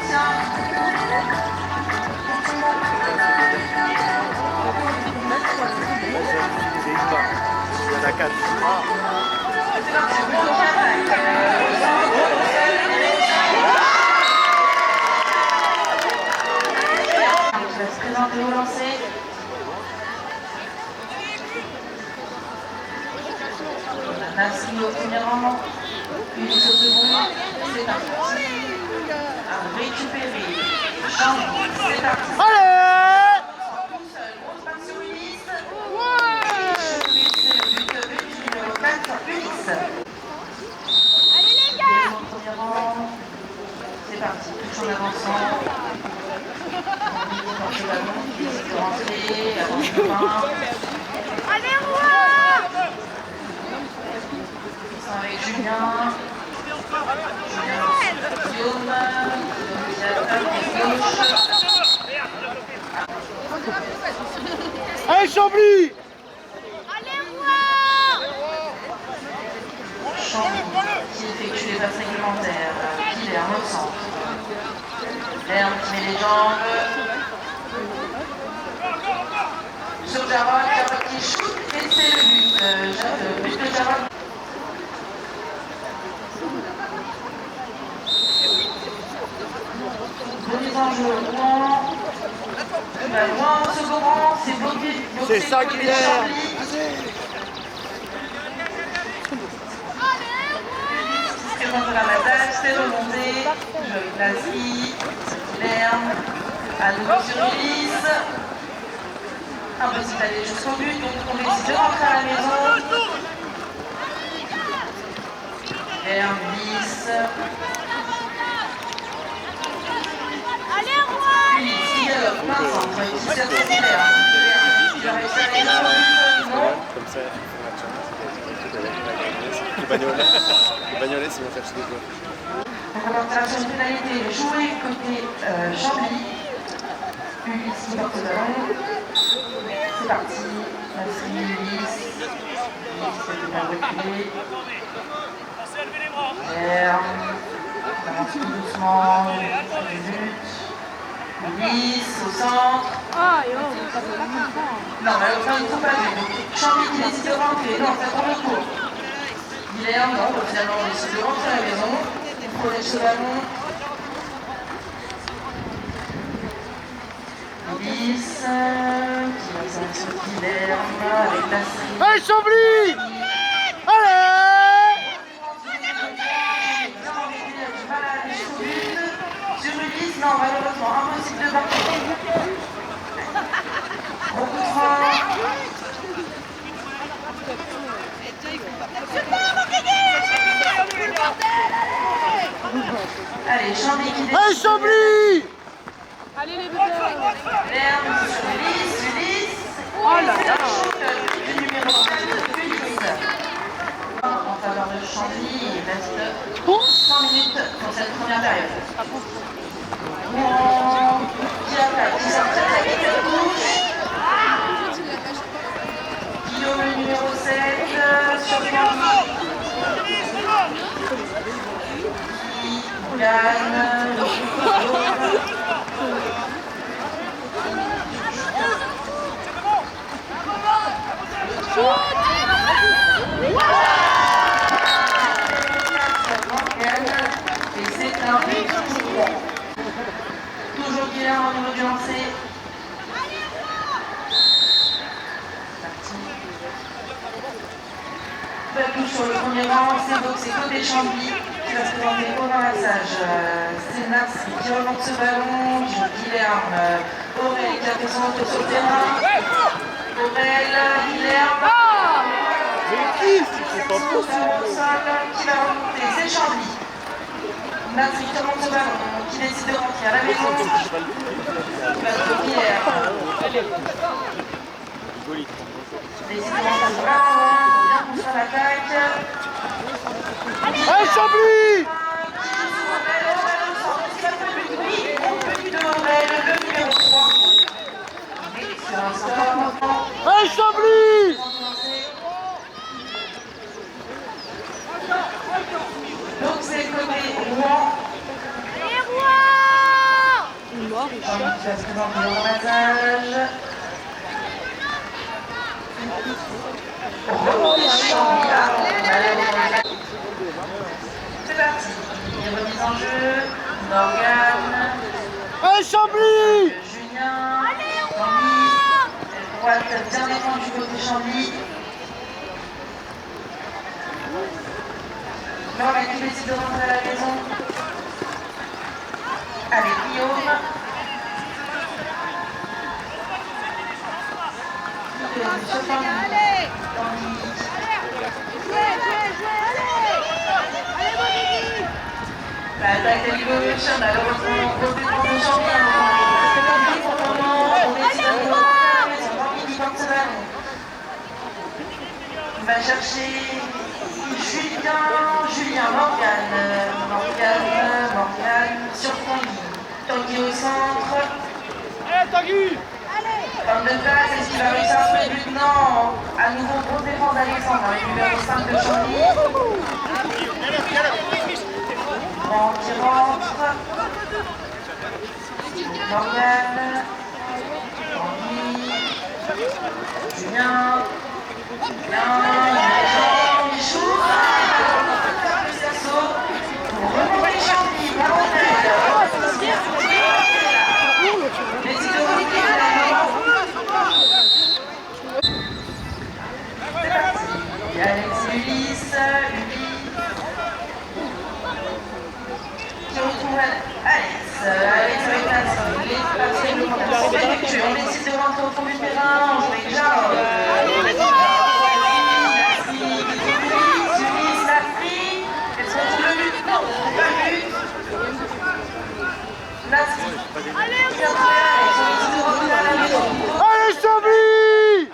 Je vais se présenter au lancer. Nasri au premier rang, Ulysse au second, c'est parti. À récupérer, Jean, c'est parti. Allez! Tout seul, grosse passe sur Ulysse. Ulysse, c'est le but numéro 4, Ulysse. Allez les gars! Au premier rang, c'est parti, touche en avançant. Porte le ballon, qui décide de rentrer, avance le pain. Allez Rouen! Avec Julien, Guillaume, Allez Chambly! Allez Rouen! Chambly, qui effectue les passes réglementaires, qui est en centre. Herbe qui met les jambes. Sur Jarod, Jarod qui shoot, et c'est le but de Jarod. Remise en jeu, Rouen. Rouen au second rang, c'est bloqué. C'est ça qui est. Présente la bataille, c'est remonté. Joël Nasri, Lerme, à nouveau sur Ulysse. Impossible d'aller jusqu'au but, donc on décide de rentrer à la maison. Lerme, Ulysse. Allez Rouen! Ulysse qui galope, plein centre, qui sert sur Lerme. Il a réussi à aller sur le but, non? Comme ça, les Bagnolet, ils vont chercher des joueurs. Donc on va faire une pénalité jouée côté Chambly. Ulysse qui porte le ballon. C'est parti. Nasri, Ulysse. Ulysse qui va reculer. Herbe. On avance tout doucement. Le but. Ulysse au centre. Ah yo, ça fait pas comme ça. Non, mais au centre, il ne faut pas jouer. Donc Chambly qui décide de rentrer. Non, ça tourne le court. Guilherme, non, finalement on décide de rentrer à la maison. Il prenait ce ballon. Ulysse, qui va s'arrêter sur Guilherme, avec Nasri. Allez Chambly! Allez! Sur Ulysse, non, malheureusement, impossible de marquer. On comprend. Allez, Chambly qui décide. Allez Chambly! Allez les bébés! Lerme sur Ulysse, Ulysse. Oh là là! Le numéro 4, Ulysse. En faveur de Chambly, il reste 100 minutes pour cette première période. Rouen qui attaque, qui sort très vite de touche. Guillaume, le numéro 7, sur Chambly. Qui gagne. Et c'est un but pour Rouen. Toujours Guilherme au niveau du lancer. Parti. Pas tout sur le premier rang, c'est côté Chambly qui va se présenter au ramassage. C'est Nasri qui remonte ce ballon, qui joue Guilherme. Aurel qui a fait son retour sur le terrain. Aurel, Guilherme. C'est pas possible! Qui va remonter, c'est Chambly. Nasri qui remonte ce ballon, qui décide de rentrer à la maison. Il va se Guilherme. Décide de rentrer ce ballon, bien contre l'attaque. Allez Chambly! Allez Chambly! Donc c'est côté Rouen. Allez Rouen! Jean-Luc qui va se présenter au ramassage. Remontée Chambly. C'est parti. Remise en jeu. Morgane. Allez Chambly! Julien. Chambly. Droite bien défendue du côté Chambly. Morgane qui décide de rentrer à la maison. Avec Guillaume. L'attaque de gauche, malheureusement, gros défense de Chambly. C'est pas bien pour le moment. On décide de rentrer à la maison. Chambly qui porte ce ballon. Il va chercher Julien, Morgane sur Tanguy. Tanguy au centre. Allez Tanguy! Homme de passe, est-ce qu'il va réussir à trouver le but? Non. À nouveau, grosse défense d'Alexandre avec le numéro 5 de Chambly. Grand qui rentre. Morgane. Tanguy. Julien. Il shoot. Le cerceau. Pour remonter Chambly. C'est parti. Il y a Alex et Ulysse. Qui retrouve Alex avec Nasri. Il est absolument effectué. On décide de rentrer au fond du terrain. On joue avec Jarod. Ulysse, Nasri. Est-ce qu'on trouve le but? Non, pas le but. Nasri. Allez Chambly!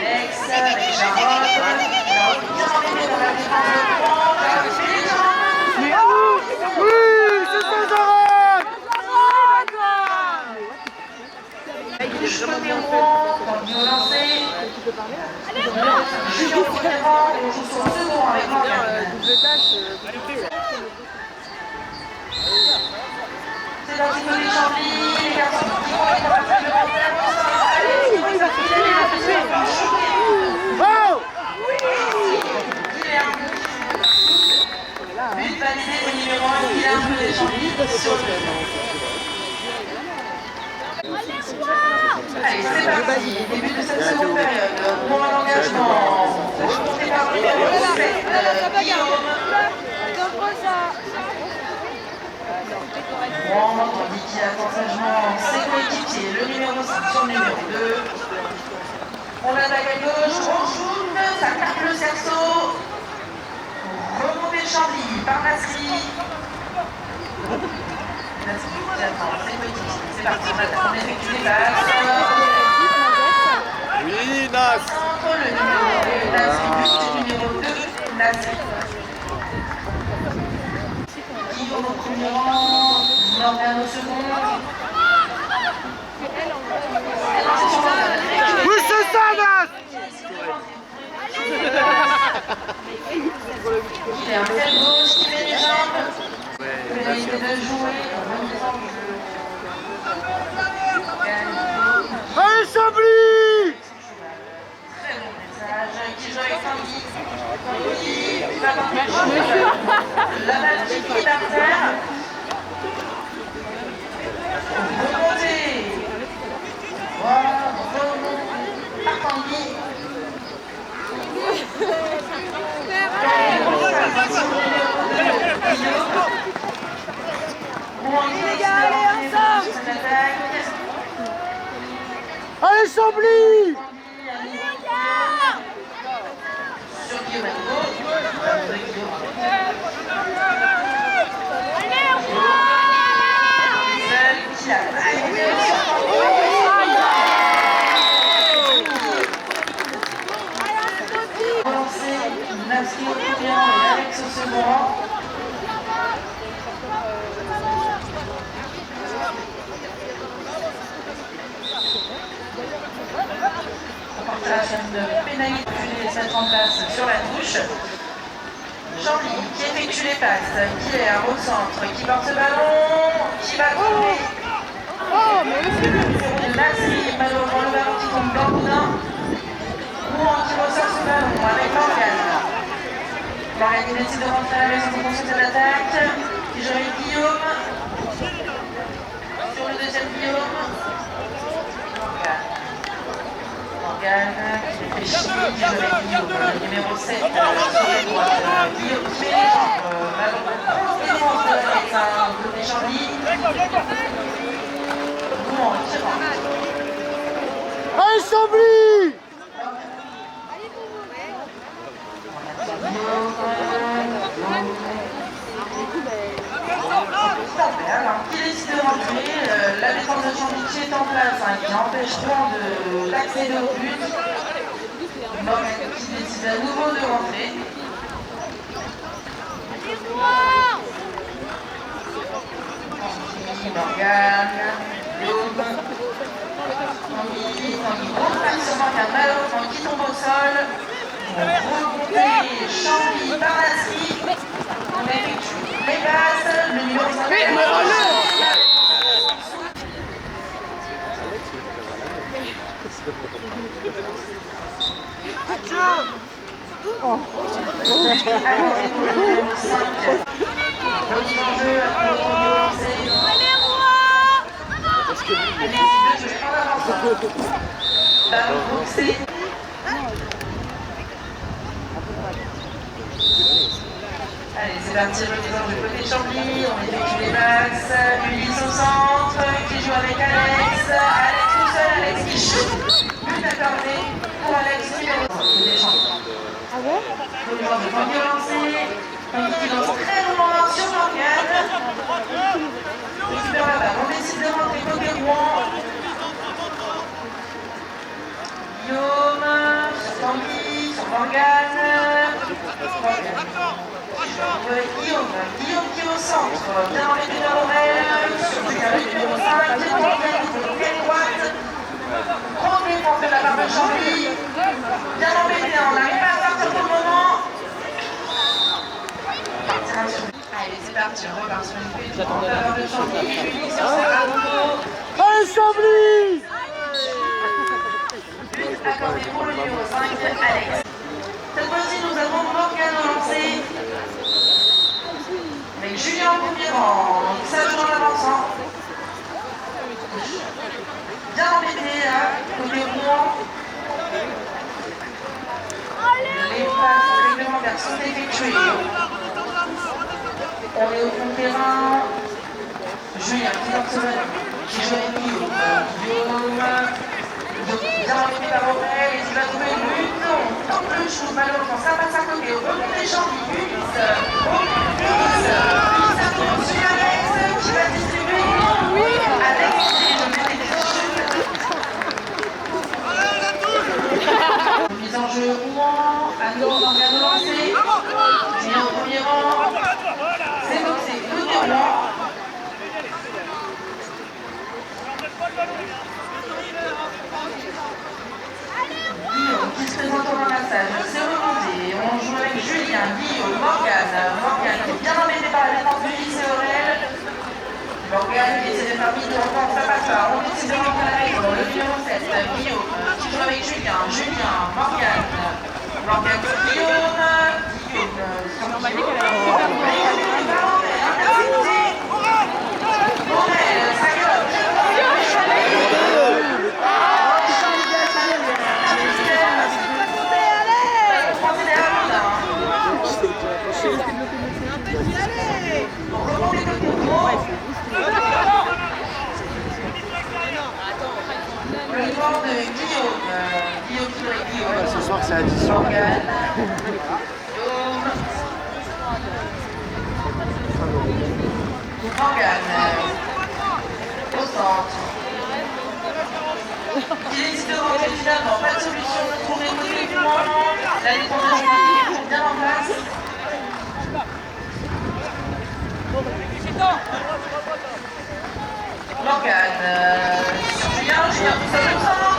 Alex avec Jarod. Jarod bien emmêné dans la défense de Laurent. Jarod fait les jambes. Oui, c'est Césarade! Touche côté rond, Tanguy au lancer. Julien au premier rang et on joue sur le second avec Morgane. C'est parti côté Chambly, les garçons qui vont être dans la salle de concert. Allez, il va se Oh! but validé au numéro 1, Guillaume de Chambly sur le Allez, c'est parti, début de cette seconde période. Pour un engagement, remonté par le numéro 7, Guillaume. Tandis qu'il attend sagement ses coéquipiers, le numéro 5 sur le numéro 2. On attaque à gauche, on shoot, ça tape le cerceau. Remontée de Chambly par Nasri. Nasri qui attend ses coéquipiers. C'est parti, on effectue les passes. Oui, Nas! Entre le numéro 2, Nasri, but du numéro 2, Nasri. Guillaume au premier rang, Morgane au second. Oui, c'est ça, Nas! Il est un tel gauche qui met les jambes. Pénalité de jouer. Allez Chambly! Très bon message. Qui joue avec Tanguy. Tanguy, il va tenter la balle qui est par terre. Remontée. Voilà, remontée par Tanguy. Allez Chambly! Sur Guillaume à nouveau. Qui a relancé Nasri au premier rang et Alex au second rang. On porte la chaîne de pénalité, se mettre en place sur la touche. Chambly qui effectue les passes, Guilherme au centre, qui porte ce ballon, qui va trouver. Nasri, malheureusement le ballon qui tombe dans le boudin. Rouen qui ressort ce ballon avec Morgane. Morgane qui décide de rentrer à la maison pour cette attaque. Qui joue avec Guillaume. Sur le deuxième Guillaume. Morgane qui réfléchit, qui joue avec Guillaume. Le numéro 7 sur la droite. Guillaume qui met les jambes. Ballon de défense de la côté Chambly. Rouen qui rentre. Allez, Chambly! Alors, qui décide de rentrer, la défense de Chambly qui est en place, qui empêche Rouen d'accéder au but. Morgane qui décide à nouveau de rentrer. Morgane, Guillaume, Tanguy, grosse action Morgane, malheureusement qui tombe au sol. Remonter Chambly par Nasri. On effectue les passes, le numéro 5. Allez, c'est parti, remise du côté de Chambly, on effectue les passes, Ulysse au centre, qui joue avec Alex, Alex tout seul, Alex qui shoot, but accordé pour Alex numéro 5 des Chambly. Ah ouais? Le joueur de Tanguy lancé, Tanguy qui lance très loin sur Morgane. Récupère la balle, on décide de rentrer côté Rouen. Guillaume, sur Tanguy, sur Morgane. Guillaume qui est au centre, bien embêté vers l'oreille, sur le numéro 5, qui est en pied droite. Grosse défense de la part de Chambly, bien embêté, on n'arrive pas à sortir pour le moment. Allez, c'est parti, on repart sur une petite en faveur de Chambly, Julie sur Serrano. Allez, Chambly! But accordé pour le numéro 5, Alex. Cette fois-ci, nous avons Morgane au lancer. Avec Julien au premier rang, donc ça joue en avançant. Bien embêté là, côté Rouen. Les passes réglementaires sont effectuées. On est au fond de terrain. Julien qui porte ce ballon, qui joue avec Guillaume. Guillaume bien embêté par Aurel, et il va trouver le but. On tente le shoot, malheureusement ça passe à côté. Au rebond des Chambly, Ulysse sur Alex qui va distribuer. Alex qui le met des chutes. Mise en jeu Rouen, à nouveau Morgane au lancer. Julien au premier rang. C'est boxé, côté Rouen. Guillaume qui se présente au ramassage, c'est remonté. On joue avec Julien, Guillaume, Morgane qui est bien embêté par la défense d'Ulysse et Aurel. Morgane qui essaie de faire mi-tour, ça passe pas. On décide de rentrer à la maison. Le numéro 7, Guillaume qui joue avec Julien, Morgane sur Guillaume sur Aurel, ça gueule. Le joueur de Guillaume qui Ce soir, c'est addition. Morgane. Au centre. Il décide de rentrer finalement, pas de solution, trouver côté Rouen. La défense de Chambly est bien en place. Morgane sur Julien tout seul au centre.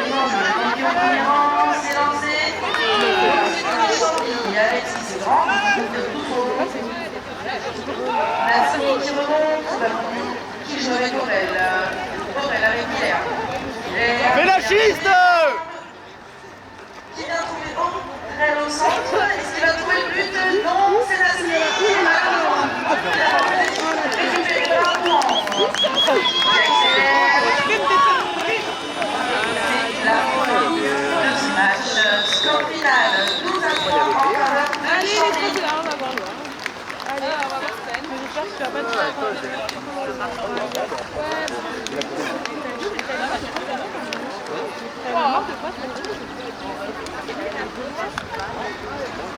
dimanche, le premier au premier rang, c'est lancé. Ensuite, Chambly, Alexis c'est grand, de tout son long. Nasri qui remonte, qui joue avec Aurel. Aurel avec Miller. Ménachiste. Qui vient trouver Aurel au centre. Est-ce qu'il va trouver le but? Non, c'est Nasri. Malheureusement. Récupéré le ballon. Qui accélère. C'est la folie de ce match. Score final 12-3 en faveur de Chambly. Allez, on va voir. Allez, on va voir Sven. J'espère que tu vas pas te faire.